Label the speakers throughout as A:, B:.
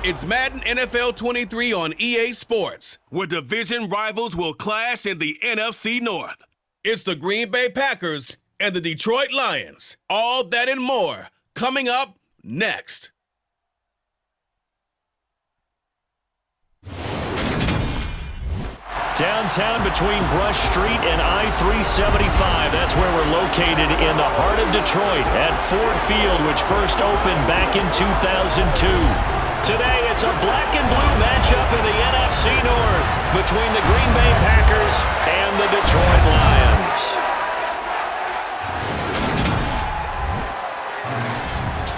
A: It's Madden NFL 23 on EA Sports, where division rivals will clash in the NFC North. It's the Green Bay Packers and the Detroit Lions. All that and more coming up next.
B: Downtown between Brush Street and I-375. That's where we're located in the heart of Detroit at Ford Field, which first opened back in 2002. Today, it's a black and blue matchup in the NFC North between the Green Bay Packers and the Detroit Lions.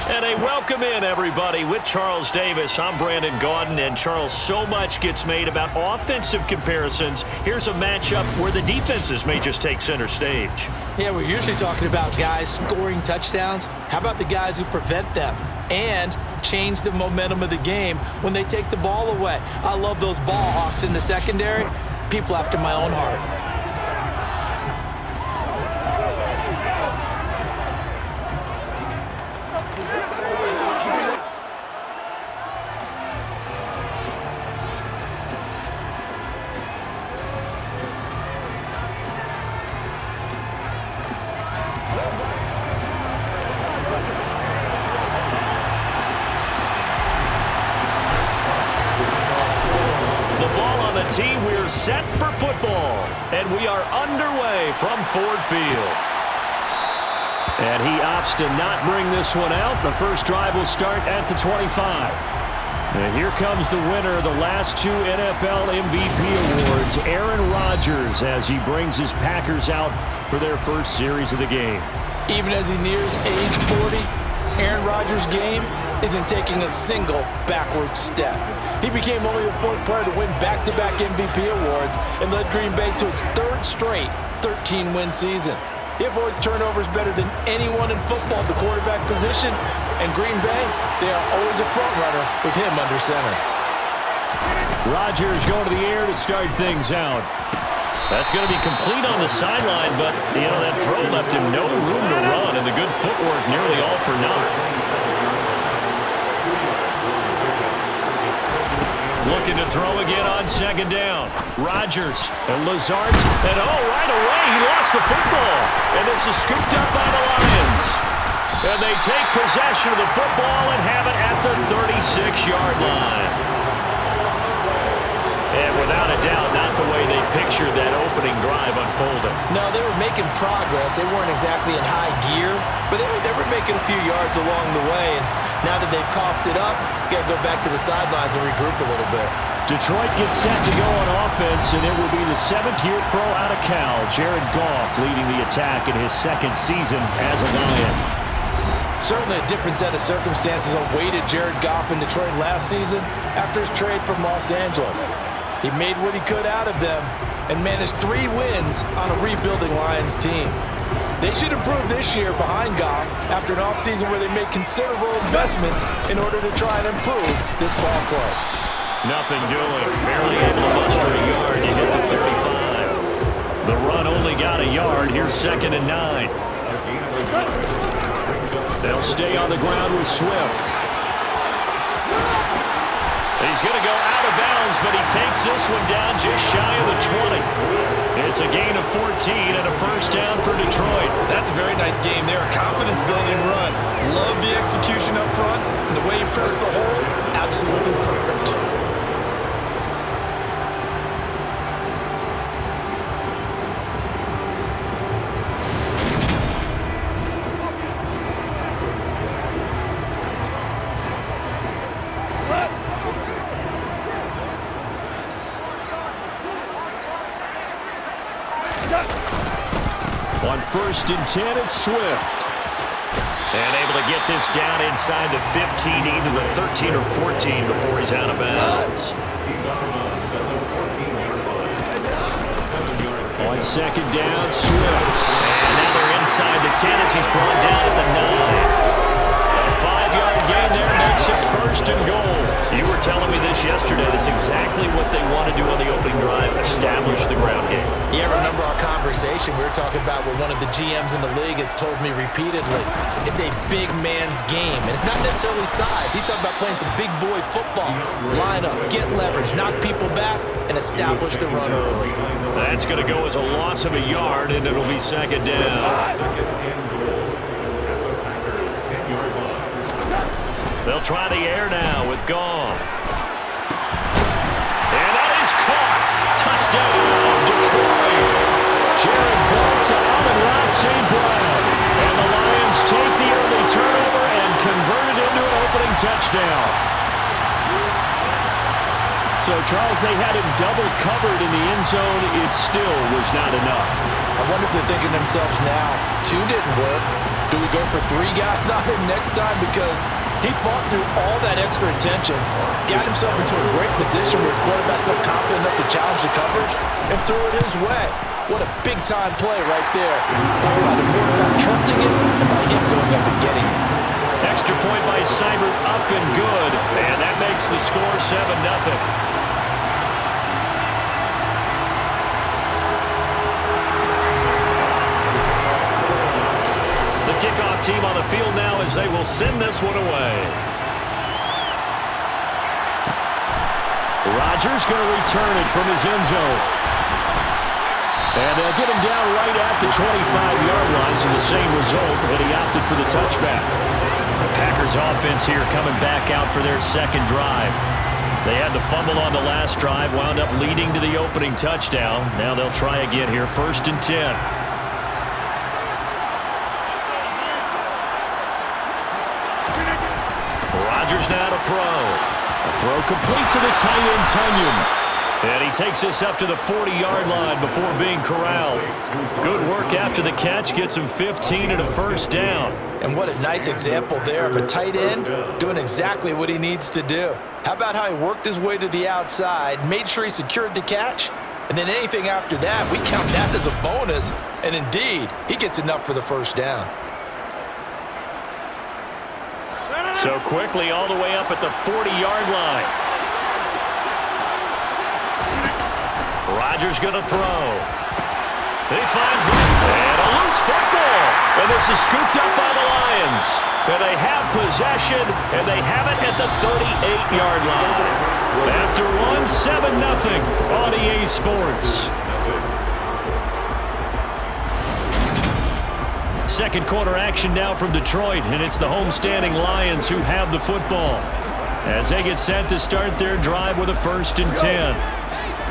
B: And a welcome in, everybody, with Charles Davis. I'm Brandon Gaudin, and Charles, so much gets made about offensive comparisons. Here's a matchup where the defenses may just take center stage.
C: Yeah, we're usually talking about guys scoring touchdowns. How about the guys who prevent them and change the momentum of the game when they take the ball away? I love those ball hawks in the secondary. People after my own heart.
B: Team, we're set for football, and we are underway from Ford Field. And he opts to not bring this one out. The first drive will start at the 25. And here comes the winner of the last two NFL MVP awards, Aaron Rodgers, as he brings his Packers out for their first series of the game.
C: Even as he nears age 40, Aaron Rodgers' game isn't taking a single backward step. He became only the fourth player to win back-to-back MVP awards and led Green Bay to its third straight 13-win season. He avoids turnovers better than anyone in football at the quarterback position, and Green Bay, they are always a front runner with him under center.
B: Rodgers going to the air to start things out. That's going to be complete on the sideline, but, that throw left him no room to run, and the good footwork nearly all for naught. Looking to throw again on second down. Rodgers and Lazard. And right away, he lost the football. And this is scooped up by the Lions. And they take possession of the football and have it at the 36-yard line. And without a doubt, not the way they pictured that opening drive unfolding.
C: No, they were making progress. They weren't exactly in high gear, but they were making a few yards along the way. And now that they've coughed it up, you got to go back to the sidelines and regroup a little bit.
B: Detroit gets set to go on offense, and it will be the seventh-year pro out of Cal, Jared Goff, leading the attack in his second season as a Lion.
C: Certainly a different set of circumstances awaited Jared Goff in Detroit last season after his trade from Los Angeles. He made what he could out of them and managed 3 wins on a rebuilding Lions team. They should improve this year behind Goff after an offseason where they made considerable investments in order to try and improve this ball club.
B: Nothing doing. Barely able to muster a yard to hit the 35. The run only got a yard. Here's 2nd and 9. They'll stay on the ground with Swift. He's going to go out of bounds, but he takes this one down just shy of the 20. It's a gain of 14 and a first down for Detroit.
D: That's a very nice game there. A confidence-building run. Love the execution up front, and the way he pressed the hole, absolutely perfect.
B: On 1st and 10, it's Swift. And able to get this down inside the 15, either the 13 or 14 before he's out of bounds. On 2nd down, Swift. And now they're inside the 10 as he's brought down at the 9. A 5-yard gain there makes it 1st and goal. You were telling me this yesterday. That's exactly what they want to do on the opening drive, establish the ground game.
C: Yeah, remember our conversation? We were talking about what one of the GMs in the league has told me repeatedly. It's a big man's game, and it's not necessarily size. He's talking about playing some big boy football. Line up, get leverage, knock people back, and establish the run early.
B: That's going to go as a loss of a yard, and it'll be 2nd down. They'll try the air now with Goff. And that is caught. Touchdown, Detroit. Jared Goff to Amon-Ra St. Brown. And the Lions take the early turnover and convert it into an opening touchdown. So, Charles, they had him double covered in the end zone. It still was not enough.
C: I wonder if they're thinking to themselves now, 2 didn't work. Do we go for 3 guys on him next time? Because he fought through all that extra attention, got himself into a great position where his quarterback felt confident enough to challenge the coverage and throw it his way. What a big-time play right there. Talk about the quarterback trusting it and by him going up and getting it.
B: Extra point by Seibert, up and good. And that makes the score 7-0. Kickoff team on the field now as they will send this one away. Rodgers going to return it from his end zone. And they'll get him down right at the 25-yard line, so the same result, but he opted for the touchback. The Packers offense here coming back out for their 2nd drive. They had the fumble on the last drive, wound up leading to the opening touchdown. Now they'll try again here, 1st and 10. Rodgers now to throw. A throw complete to the tight end, Tunyon. And he takes this up to the 40-yard line before being corralled. Good work after the catch. Gets him 15 and a 1st down.
C: And what a nice example there of a tight end doing exactly what he needs to do. How about how he worked his way to the outside, made sure he secured the catch, and then anything after that, we count that as a bonus. And indeed, he gets enough for the 1st down.
B: So quickly all the way up at the 40-yard line. Rodgers going to throw. He finds and a loose football. And this is scooped up by the Lions. And they have possession, and they have it at the 38-yard line. After one, 7-0 on EA Sports. Second quarter action now from Detroit, and it's the homestanding Lions who have the football as they get set to start their drive with a 1st and 10.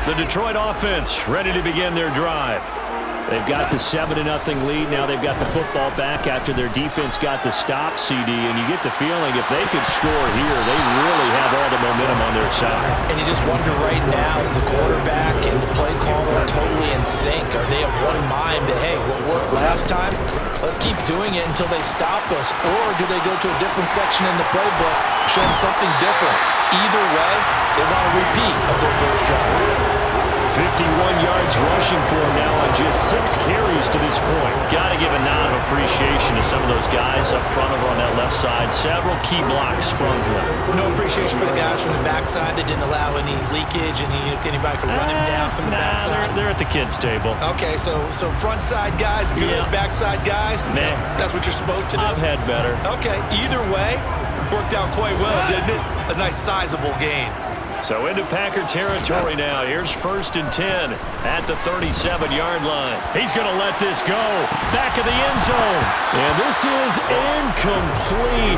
B: The Detroit offense ready to begin their drive. They've got the 7-0 lead. Now they've got the football back after their defense got the stop, CD, and you get the feeling if they could score here, they really have all the momentum on their side.
C: And you just wonder right now, is the quarterback and the play caller totally in sync? Are they of one mind that, hey, what worked last time, let's keep doing it until they stop us? Or do they go to a different section in the playbook, show them something different? Either way, they want a repeat of their first drive.
B: 51 yards rushing for him now on just 6 carries to this point. Got to give a nod of appreciation to some of those guys up front over on that left side. Several key blocks sprung here.
E: No appreciation for the guys from the backside that didn't allow any leakage, anybody could run him down from the backside.
B: They're at the kids' table.
E: Okay, so front side guys good, backside guys,
B: man,
E: that's what you're supposed to do?
B: I've had better.
E: Okay, either way, worked out quite well, didn't it? A nice sizable gain.
B: So into Packer territory now. Here's 1st and 10 at the 37-yard line. He's going to let this go. Back of the end zone. And this is incomplete.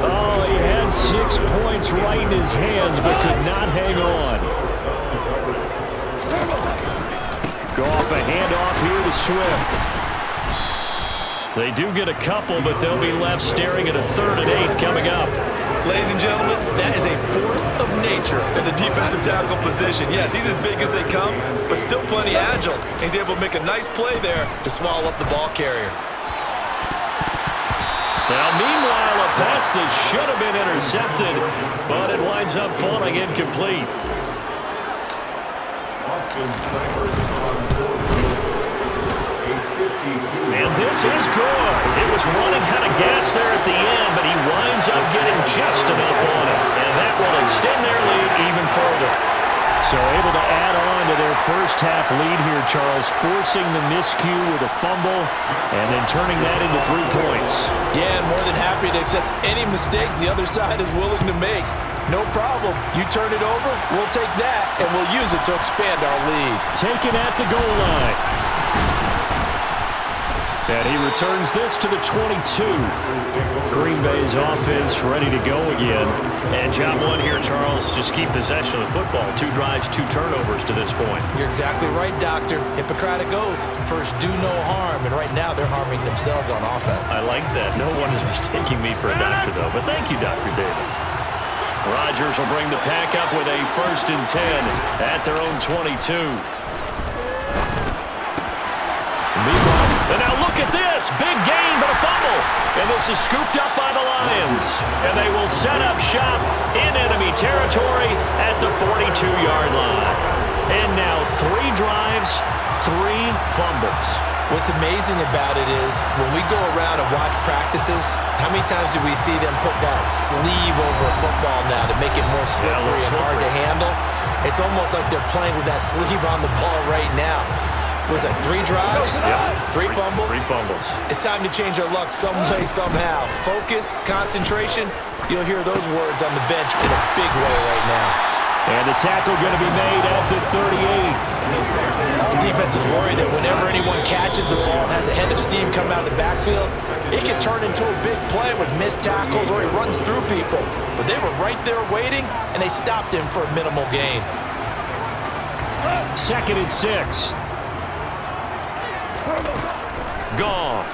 B: Oh, he had 6 points right in his hands, but could not hang on. Go off a handoff here to Swift. They do get a couple, but they'll be left staring at a 3rd and 8 coming up.
E: Ladies and gentlemen, that is a force of nature in the defensive tackle position. Yes, he's as big as they come, but still plenty agile. He's able to make a nice play there to swallow up the ball carrier.
B: Now, meanwhile, a pass that should have been intercepted, but it winds up falling incomplete. And this is good. It was was running out of gas there at the end, but he winds up getting just enough on it. And that will extend their lead even further. So able to add on to their first half lead here, Charles, forcing the miscue with a fumble and then turning that into 3 points.
C: Yeah, and more than happy to accept any mistakes the other side is willing to make. No problem. You turn it over, we'll take that, and we'll use it to expand our lead.
B: Taken at the goal line. And he returns this to the 22. Green Bay's offense ready to go again.
F: And job one here, Charles, just keep possession of the football. 2 drives, 2 turnovers to this point.
C: You're exactly right, Doctor. Hippocratic oath. First, do no harm. And right now, they're harming themselves on offense.
F: I like that. No one is mistaking me for a doctor, though. But thank you, Dr. Davis.
B: Rodgers will bring the pack up with a 1st and 10 at their own 22. And now look at this. Big gain, but a fumble. And this is scooped up by the Lions. And they will set up shop in enemy territory at the 42-yard line. And now 3 drives, 3 fumbles.
C: What's amazing about it is when we go around and watch practices, how many times do we see them put that sleeve over a football now to make it more slippery and hard to handle? It's almost like they're playing with that sleeve on the ball right now. Was it 3 drives?
B: Yep.
C: 3 fumbles?
B: 3 fumbles.
C: It's time to change our luck some way, somehow. Focus, concentration, you'll hear those words on the bench in a big way right now.
B: And the tackle going to be made at the 38.
C: The defense is worried that whenever anyone catches the ball and has a head of steam come out of the backfield, it can turn into a big play with missed tackles or he runs through people. But they were right there waiting, and they stopped him for a minimal gain.
B: 2nd and 6. Goff.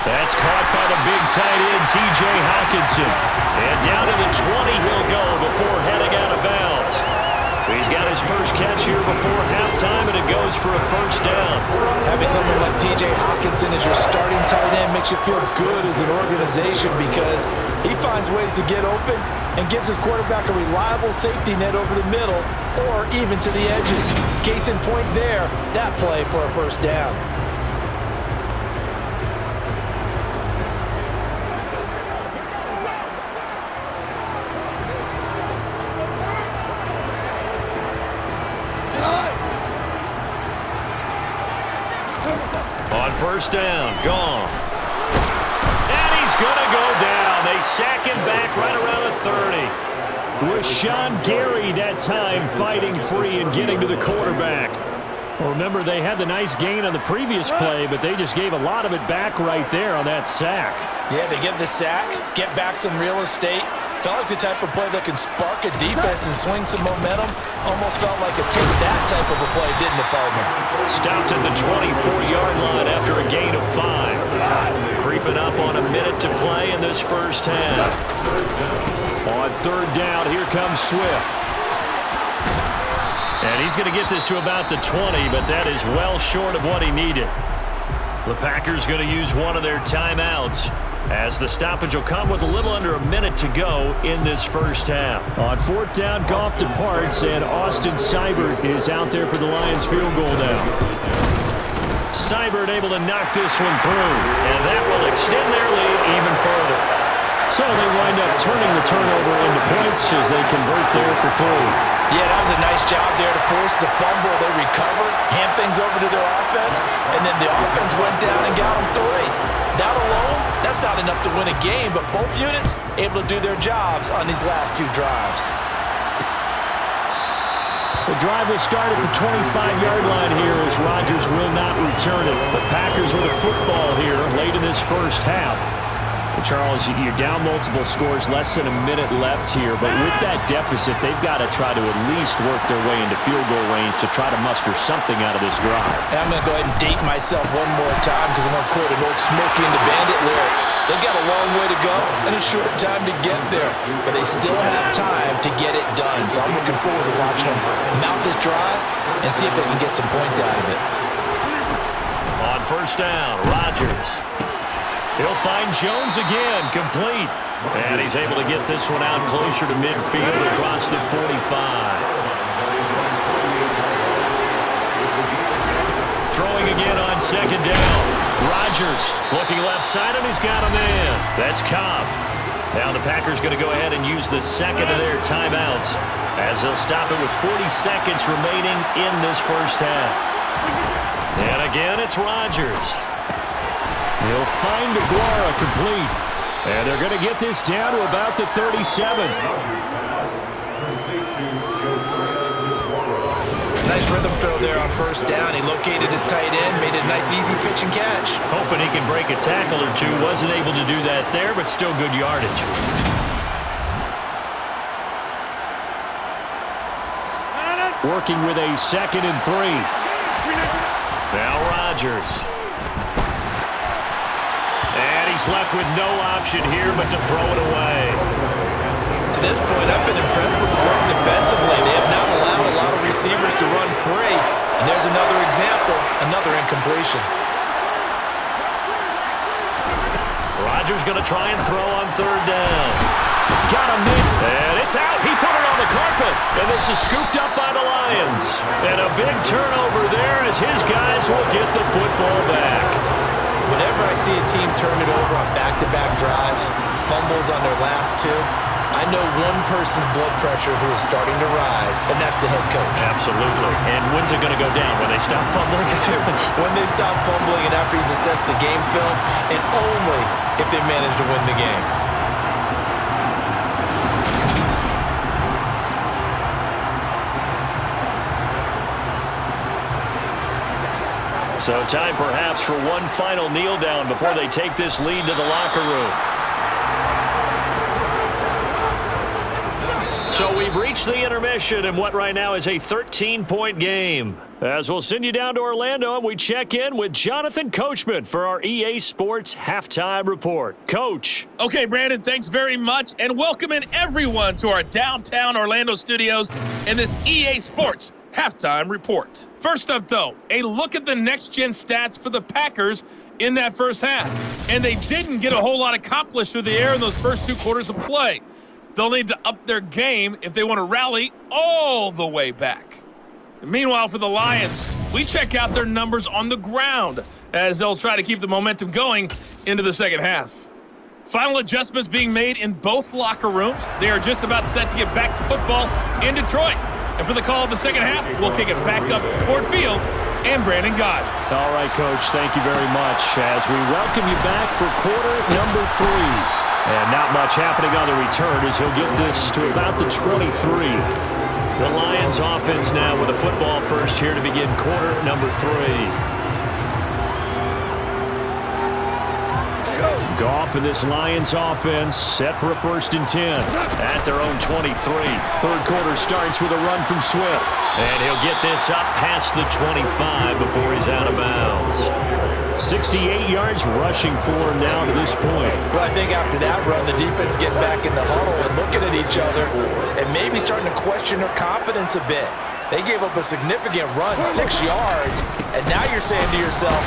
B: That's caught by the big tight end, T.J. Hawkinson. And down to the 20 he'll go before heading out of bounds. He's got his first catch here before halftime, and it goes for a 1st down.
C: Having someone like T.J. Hawkinson as your starting tight end makes you feel good as an organization because he finds ways to get open and gives his quarterback a reliable safety net over the middle or even to the edges. Case in point there, that play for a 1st down.
B: On 1st down, Goff. And he's going to go down. They sack him back right around the 30. With Sean Gary that time fighting free and getting to the quarterback. Well, remember, they had the nice gain on the previous play, but they just gave a lot of it back right there on that sack.
C: Yeah, they get the sack, get back some real estate. Felt like the type of play that can spark a defense and swing some momentum. Almost felt like a take that type of a play, didn't it, partner?
B: Stopped at the 24-yard line after a gain of 5. Creeping up on a minute to play in this 1st half. On 3rd down, here comes Swift. And he's going to get this to about the 20, but that is well short of what he needed. The Packers going to use one of their timeouts, as the stoppage will come with a little under a minute to go in this 1st half. On 4th down, Goff departs, and Austin Seibert is out there for the Lions field goal now. Seibert able to knock this one through, and that will extend their lead even further. So they wind up turning the turnover into points as they convert there for 3.
C: Yeah, that was a nice job there to force the fumble. They recovered, hand things over to their offense, and then the offense went down and got them 3. That alone, that's not enough to win a game, but both units able to do their jobs on these last 2 drives.
B: The drive will start at the 25-yard line here as Rodgers will not return it. The Packers with a football here late in this 1st half. Charles, you're down multiple scores, less than a minute left here, but with that deficit, they've got to try to at least work their way into field goal range to try to muster something out of this drive.
C: And I'm going to go ahead and date myself one more time because I'm going to quote an old Smokey and the Bandit lyric. They've got a long way to go and a short time to get there, but they still have time to get it done. So I'm looking forward to watching them mount this drive and see if they can get some points out of it.
B: On 1st down, Rodgers. He'll find Jones again, complete. And he's able to get this one out closer to midfield across the 45. Throwing again on on second down. Rodgers looking left side, and he's got a man. That's Cobb. Now the Packers going to go ahead and use the second of their timeouts as they'll stop it with 40 seconds remaining in this first half. And again, it's Rodgers. He'll find Aguara complete. And they're going to get this down to about the 37.
E: Nice rhythm throw there on first down. He located his tight end, made it a nice easy pitch and catch.
B: Hoping he can break a tackle or two. Wasn't able to do that there, but still good yardage. Working with a 2nd and 3. Now Rodgers. And he's left with no option here but to throw it away.
E: To this point, I've been impressed with the work defensively. They have not allowed a lot of receivers to run free. And there's another example, another incompletion.
B: Rodgers going to try and throw on third down. Got him in, and it's out. He put it on the carpet, and this is scooped up by the Lions. And a big turnover there as his guys will get the football back.
E: Whenever I see a team turn it over on back-to-back drives, fumbles on their last two, I know one person's blood pressure who is starting to rise, and that's the head coach.
B: Absolutely. And when's it going to go down? When they stop fumbling?
E: When they stop fumbling and after he's assessed the game film, and only if they manage to win the game.
B: So time perhaps for one final kneel down before they take this lead to the locker room. So we've reached the intermission in what right now is a 13-point game. As we'll send you down to Orlando and we check in with Jonathan Coachman for our EA Sports Halftime Report. Coach.
G: Okay, Brandon, thanks very much. And welcome in everyone to our downtown Orlando studios in this EA Sports Halftime Report. First up, though, a look at the next-gen stats for the Packers in that first half. And they didn't get a whole lot accomplished through the air in those first 2 quarters of play. They'll need to up their game if they want to rally all the way back. And meanwhile, for the Lions, we check out their numbers on the ground as they'll try to keep the momentum going into the second half. Final adjustments being made in both locker rooms. They are just about set to get back to football in Detroit. And for the call of the second half, we'll kick it back up to Ford Field and Brandon Gott.
B: All right, Coach, thank you very much as we welcome you back for quarter number 3. And not much happening on the return as he'll get this to about the 23. The Lions offense now with a football first here to begin quarter number 3. Goff and this Lions offense set for a 1st and 10 at their own 23. Third quarter starts with a run from Swift. And he'll get this up past the 25 before he's out of bounds. 68 yards rushing for him now to this point.
E: Well, I think after that run, the defense getting back in the huddle and looking at each other and maybe starting to question their confidence a bit. They gave up a significant run, 6 yards, and now you're saying to yourself,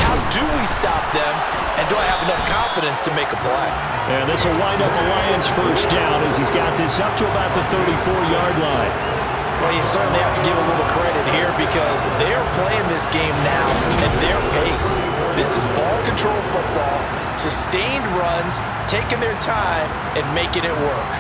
E: how do we stop them, and do I have enough confidence to make a play?
B: And this will wind up the Lions' first down as he's got this up to about the 34-yard line.
E: Well, you certainly have to give a little credit here because they're playing this game now at their pace. This is ball control football, sustained runs, taking their time, and making it work.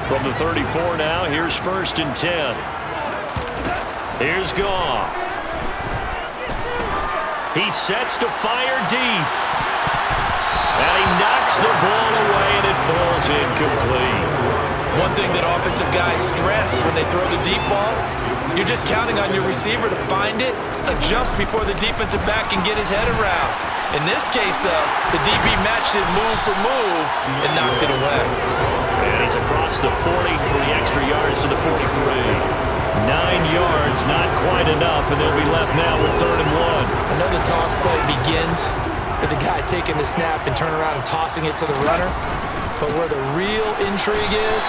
B: From the 34 now, here's 1st and 10. Here's Goff. He sets to fire deep. And he knocks the ball away, and it falls incomplete.
E: One thing that offensive guys stress when they throw the deep ball, you're just counting on your receiver to find it, adjust before the defensive back can get his head around. In this case, though, the DB matched it move for move and knocked it away.
B: And he's across the 40, 3 extra yards to the 43. 9 yards, not quite enough, and they'll be left now with 3rd and 1.
E: I know the toss play begins with the guy taking the snap and turning around and tossing it to the runner, but where the real intrigue is,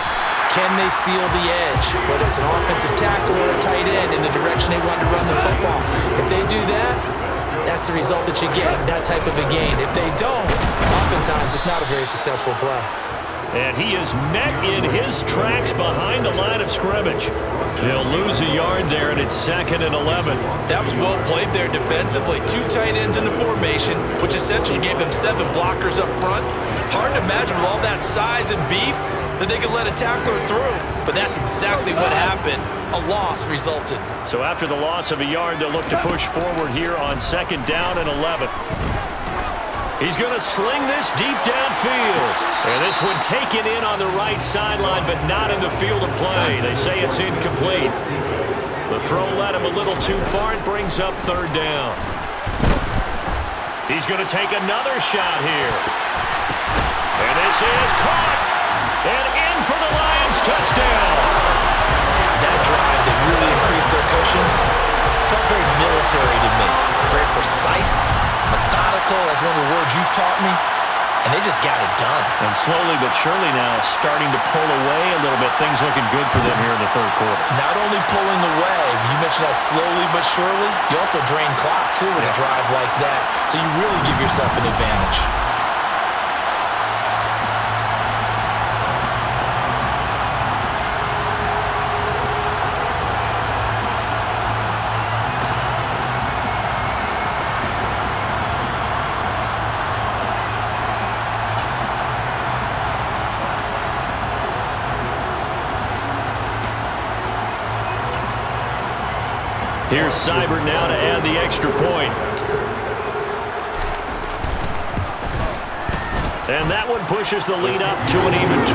E: can they seal the edge, whether it's an offensive tackle or a tight end in the direction they want to run the football. If they do that, that's the result that you get in that type of a gain. If they don't, oftentimes it's not a very successful play.
B: And he is met in his tracks behind the line of scrimmage. They'll lose a yard there, and it's 2nd and 11.
D: That was well played there defensively. 2 tight ends in the formation, which essentially gave them 7 blockers up front. Hard to imagine with all that size and beef that they could let a tackler through. But that's exactly what happened. A loss resulted.
B: So after the loss of a yard, they'll look to push forward here on 2nd down and 11. He's going to sling this deep downfield. And this one taken in on the right sideline, but not in the field of play. They say it's incomplete. The throw led him a little too far. It brings up 3rd down. He's going to take another shot here. And this is caught. And in for the Lions touchdown.
E: That drive that really increased their cushion felt very military to me. Very precise, methodical, that's one of the words you've taught me, and they just got it done.
B: And slowly but surely now starting to pull away a little bit. Things looking good for them here in the 3rd quarter.
E: Not only pulling away, you mentioned that slowly but surely, you also drain clock too with a drive like that, so you really give yourself an advantage.
B: Here's Seibert now to add the extra point. And that one pushes the lead up to an even 20.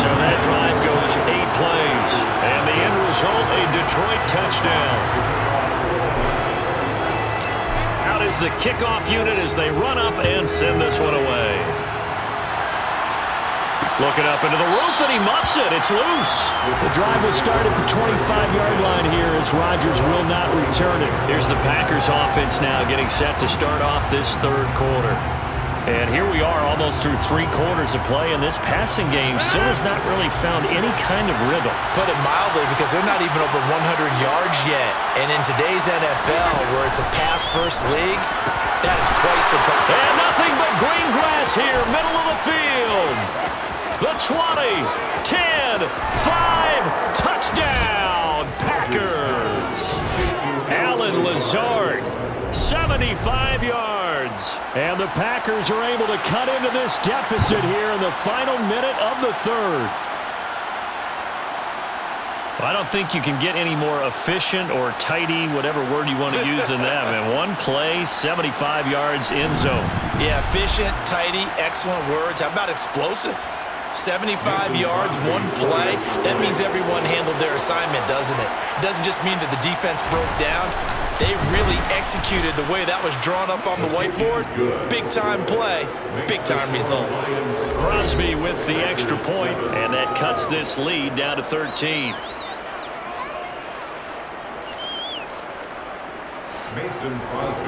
B: So that drive goes 8 plays. And the end result, a Detroit touchdown. Out is the kickoff unit as they run up and send this one away. Looking up into the roof, and he muffs it. It's loose. The drive will start at the 25-yard line here as Rodgers will not return it. Here's the Packers offense now getting set to start off this 3rd quarter. And here we are almost through 3 quarters of play, and this passing game still has not really found any kind of rhythm.
E: Put it mildly, because they're not even over 100 yards yet. And in today's NFL, where it's a pass-first league, that is quite surprising.
B: And nothing but green grass here, middle of the field. The 20, 10, 5, touchdown, Packers. Allen Lazard, 75 yards. And the Packers are able to cut into this deficit here in the final minute of the 3rd. Well, I don't think you can get any more efficient or tidy, whatever word you want to use in that. And one play, 75 yards, end zone.
E: Yeah, efficient, tidy, excellent words. How about explosive? 75 yards, one play. That means everyone handled their assignment, doesn't it? It doesn't just mean that the defense broke down. They really executed the way that was drawn up on the whiteboard. Big-time play, big-time result.
B: Crosby with the extra point, and that cuts this lead down to 13.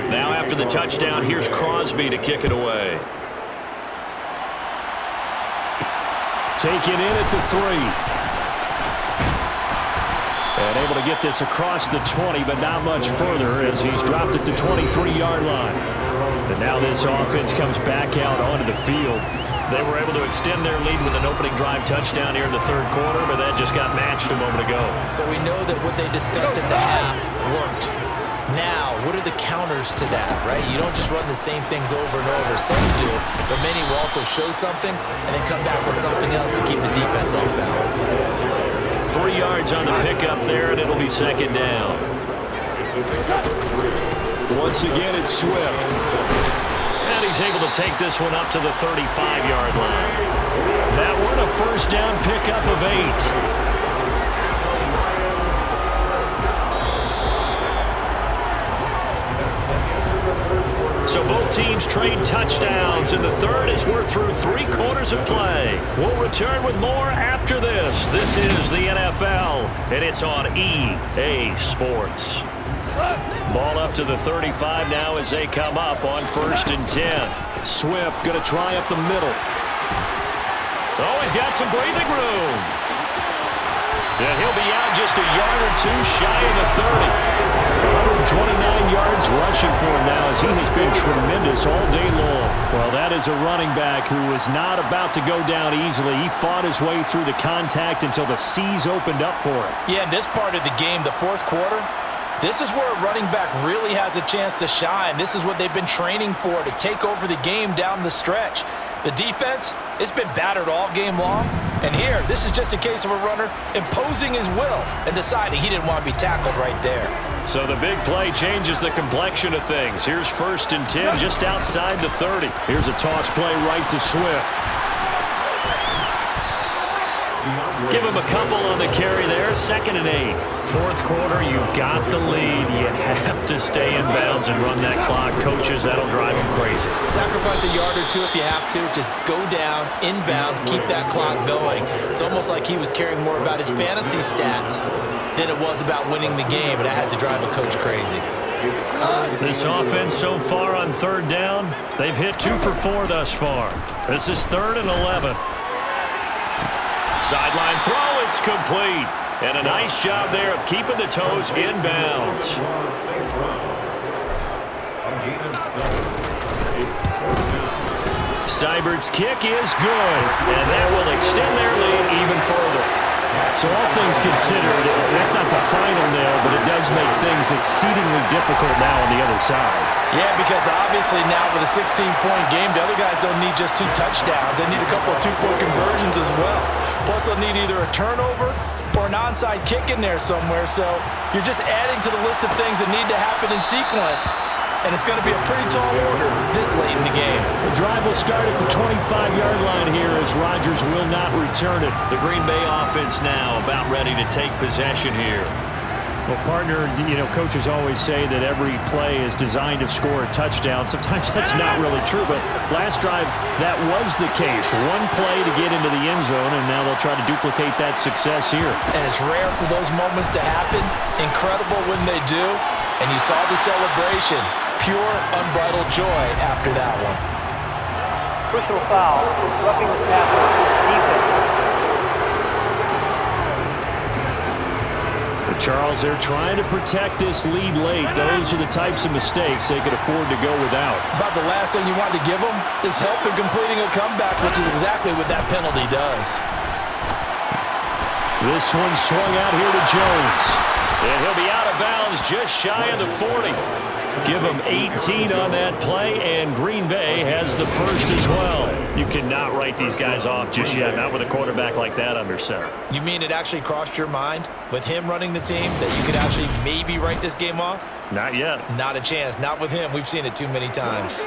B: Now after the touchdown, here's Crosby to kick it away. Taken in at the 3. And able to get this across the 20, but not much further as he's dropped at the 23-yard line. And now this offense comes back out onto the field. They were able to extend their lead with an opening drive touchdown here in the 3rd quarter, but that just got matched a moment ago.
E: So we know that what they discussed at the half worked. Now, what are the counters to that, right? You don't just run the same things over and over. Some do, but many will also show something and then come back with something else to keep the defense off balance.
B: 3 yards on the pickup there, and it'll be 2nd down. Once again, it's Swift. And he's able to take this one up to the 35-yard line. That one a 1st down pickup of 8. So both teams trade touchdowns in the 3rd as we're through 3 quarters of play. We'll return with more after this. This is the NFL, and it's on EA Sports. Ball up to the 35 now as they come up on 1st and 10. Swift going to try up the middle. Oh, he's got some breathing room. And he'll be out just a yard or 2 shy of the 30. 29 yards rushing for him now as he has been tremendous all day long. Well, that is a running back who was not about to go down easily. He fought his way through the contact until the seas opened up for him.
E: Yeah, in this part of the game, the fourth quarter, this is where a running back really has a chance to shine. This is what they've been training for, to take over the game down the stretch. The defense, it's been battered all game long. And here, this is just a case of a runner imposing his will and deciding he didn't want to be tackled right there.
B: So the big play changes the complexion of things. Here's 1st and 10 just outside the 30. Here's a toss play right to Swift. Give him a couple on the carry there. 2nd and 8.
F: Fourth quarter, you've got the lead. You have to stay in bounds and run that clock. Coaches, that'll drive them crazy.
E: Sacrifice a yard or two if you have to. Just go down, in bounds, keep that clock going. It's almost like he was caring more about his fantasy stats than it was about winning the game, and that has to drive a coach crazy.
F: This offense so far on 3rd down, they've hit 2 for 4 thus far. This is 3rd and 11.
B: Sideline throw, it's complete. And a nice job there of keeping the toes in bounds. Seibert's kick is good, and that will extend their lead even further. So all things considered, that's not the final nail, but it does make things exceedingly difficult now on the other side.
E: Yeah, because obviously now with a 16-point game, the other guys don't need just 2 touchdowns. They need a couple of 2-point conversions as well. Plus, they'll need either a turnover or an onside kick in there somewhere. So you're just adding to the list of things that need to happen in sequence. And it's going to be a pretty tall order this late in the game.
B: The drive will start at the 25-yard line here as Rodgers will not return it. The Green Bay offense now about ready to take possession here.
F: Well, partner, coaches always say that every play is designed to score a touchdown. Sometimes that's not really true, but last drive, that was the case. One play to get into the end zone, and now they'll try to duplicate that success here.
E: And it's rare for those moments to happen. Incredible when they do. And you saw the celebration. Pure, unbridled joy after that one.
H: Personal foul, roughing the passer, defense.
B: Charles, they're trying to protect this lead late. Those are the types of mistakes they could afford to go without.
E: About the last thing you want to give them is help in completing a comeback, which is exactly what that penalty does.
B: This one swung out here to Jones. And he'll be out of bounds just shy of the 40. Give him 18 on that play, and Green Bay has the first as well. You cannot write these guys off just yet, not with a quarterback like that under center.
E: You mean it actually crossed your mind with him running the team that you could actually maybe write this game off?
B: Not yet.
E: Not a chance. Not with him. We've seen it too many times.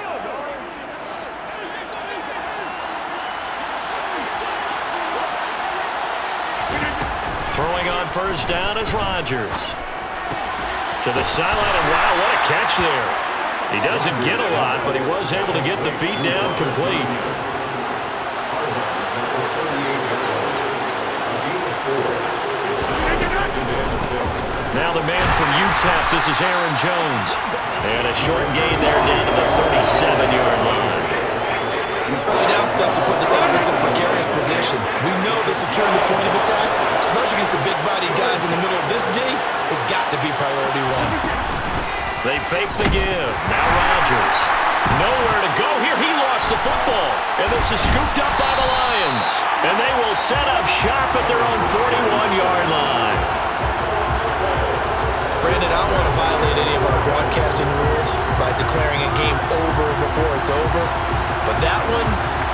B: Throwing on 1st down is Rodgers. To the sideline, and wow, what a catch there. He doesn't get a lot, but he was able to get the feet down complete. Now the man from UTEP, this is Aaron Jones. And a short gain there down to the 37-yard line.
E: Early down stuff to put this offense in a precarious position. We know that securing the point of attack, especially against the big-bodied guys in the middle of this D, has got to be priority 1.
B: They fake the give. Now Rodgers. Nowhere to go here. He lost the football. And this is scooped up by the Lions. And they will set up shop at their own 41-yard line.
E: Brandon, I don't want to violate any of our broadcasting rules by declaring a game over before it's over. But that one,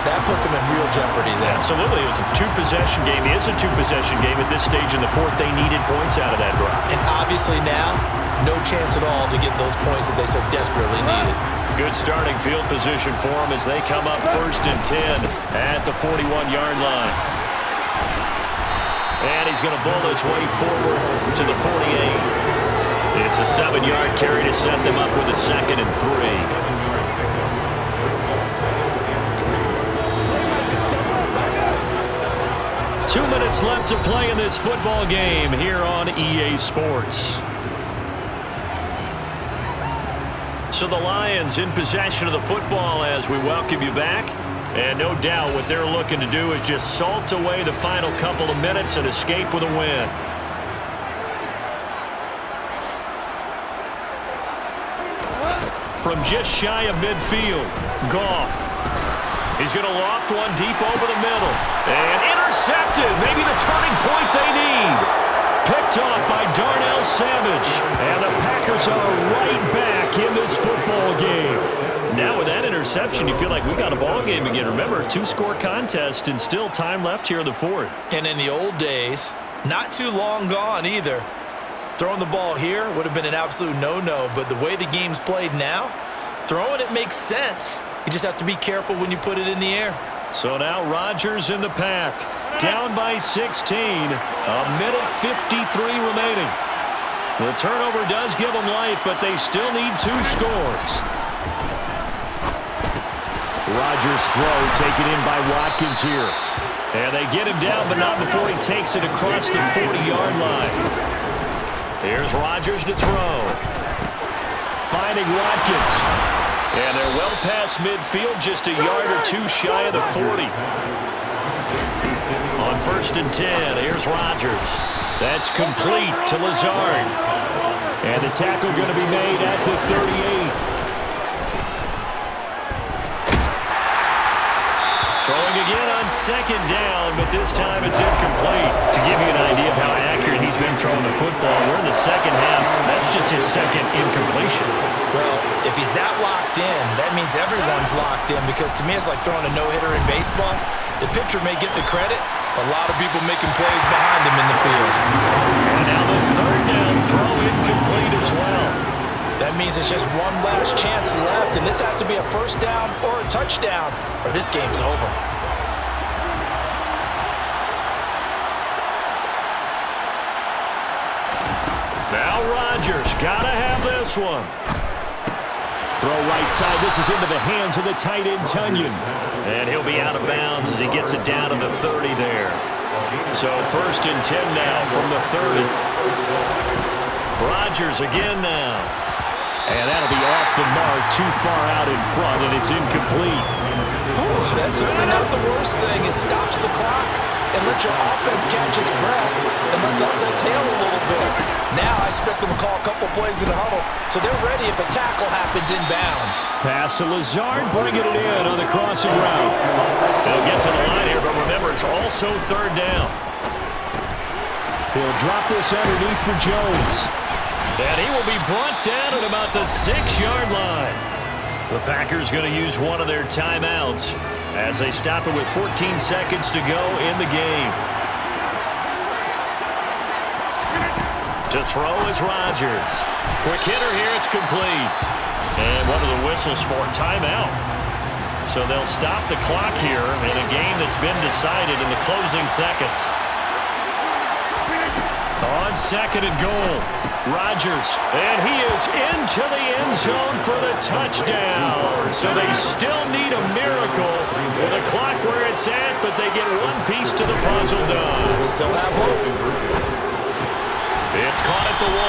E: that puts them in real jeopardy there.
B: Absolutely. It was a 2-possession game. It is a 2-possession game at this stage in the fourth. They needed points out of that drive.
E: And obviously now, no chance at all to get those points that they so desperately needed.
B: Good starting field position for them as they come up 1st and 10 at the 41-yard line. And he's going to bull his way forward to the 48. It's a 7-yard carry to set them up with a 2nd and 3. 2 minutes left to play in this football game here on EA Sports. So the Lions in possession of the football as we welcome you back. And no doubt what they're looking to do is just salt away the final couple of minutes and escape with a win. from just shy of midfield. Goff. He's going to loft one deep over the middle. And intercepted. Maybe the turning point they need. Picked off by Darnell Savage. And the Packers are right back in this football game. Now with that interception, you feel like we got a ball game again. Remember, 2-score contest and still time left here in the fourth.
E: And in the old days, not too long gone either, throwing the ball here would have been an absolute no-no. But the way the game's played now, throwing it makes sense. You just have to be careful when you put it in the air.
B: So now Rodgers in the pack. Down by 16. A minute 53 remaining. The turnover does give them life, but they still need 2 scores. Rodgers' throw taken in by Watkins here. And they get him down, but not before he takes it across the 40-yard line. Here's Rodgers to throw. Finding Watkins. And they're well past midfield, just a yard or 2 shy of the 40. On 1st and 10, here's Rodgers. That's complete to Lazard. And the tackle going to be made at the 38. Throwing again on 2nd down, but this time it's incomplete. To give you an idea of how accurate he's been throwing the football, we're in the second half. That's just his 2nd incompletion.
E: Well, if he's that locked in, that means everyone's locked in, because to me it's like throwing a no-hitter in baseball. The pitcher may get the credit, but a lot of people making plays behind him in the field.
B: And now the 3rd down throw incomplete as well.
E: That means it's just one last chance left, and this has to be a 1st down or a touchdown, or this game's over.
B: Now Rodgers, gotta have this one. Throw right side, this is into the hands of the tight end Tunyon. And he'll be out of bounds as he gets it down to the 30 there. So 1st and 10 now from the 30. Rodgers again now. And that'll be off the mark, too far out in front, and it's incomplete.
E: That's certainly not the worst thing. It stops the clock and lets your offense catch its breath and lets us exhale a little bit. Now I expect them to call a couple plays in the huddle, so they're ready if a tackle happens inbounds.
B: Pass to Lazard, bringing it in on the crossing route. They'll get to the line here, but remember, it's also 3rd down. He'll drop this underneath for Jones. And he will be brought down at about the 6-yard line. The Packers going to use one of their timeouts as they stop it with 14 seconds to go in the game. To throw is Rodgers. Quick hitter here, it's complete. And one of the whistles for timeout. So they'll stop the clock here in a game that's been decided in the closing seconds. On 2nd and goal, Rodgers, and he is into the end zone for the touchdown. So they still need a miracle with the clock where it's at, but they get one piece to the puzzle done.
E: Still have hope.
B: It's caught at the 1,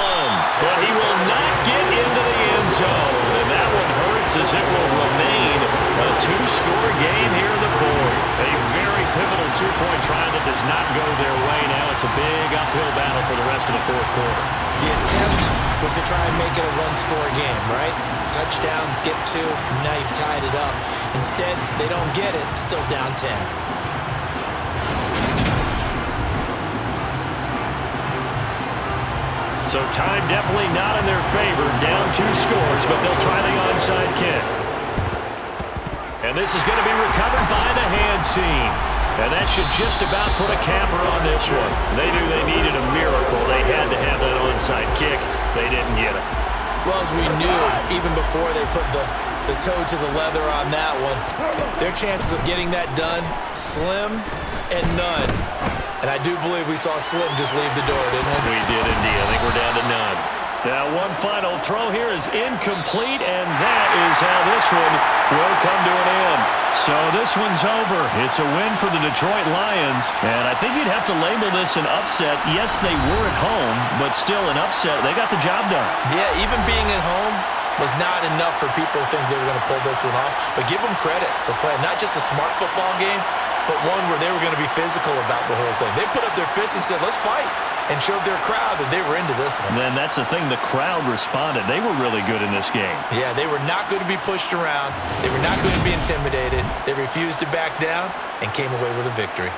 B: but he will not get into the end zone. And that one hurts as it will remain a 2-score game here in the 4th. A very pivotal 2-point try that does not go their way. Now it's a big uphill battle for the rest of the 4th quarter.
E: The attempt was to try and make it a 1-score game, right? Touchdown, get 2, now you've tied it up. Instead, they don't get it, still down 10.
B: So time definitely not in their favor. Down 2 scores, but they'll try the onside kick. And this is going to be recovered by the hands team. And that should just about put a capper on this one. They knew they needed a miracle. They had to have that onside kick. They didn't get it.
E: Well, as we knew, even before they put the toe to the leather on that one, their chances of getting that done, slim and none. And I do believe we saw Slim just leave the door, didn't we?
B: We did indeed. I think we're down to none. Now one final throw here is incomplete, and that is how this one will come to an end. So this one's over. It's a win for the Detroit Lions, and I think you'd have to label this an upset. Yes, they were at home, but still an upset. They got the job done.
E: Yeah, even being at home was not enough for people to think they were going to pull this one off. But give them credit for playing not just a smart football game, but one where they were going to be physical about the whole thing. They put up their fists and said, let's fight. and showed their crowd that they were into this one.
B: And then that's the thing, the crowd responded. They were really good in this game.
E: Yeah, they were not going to be pushed around. They were not going to be intimidated. They refused to back down and came away with a victory.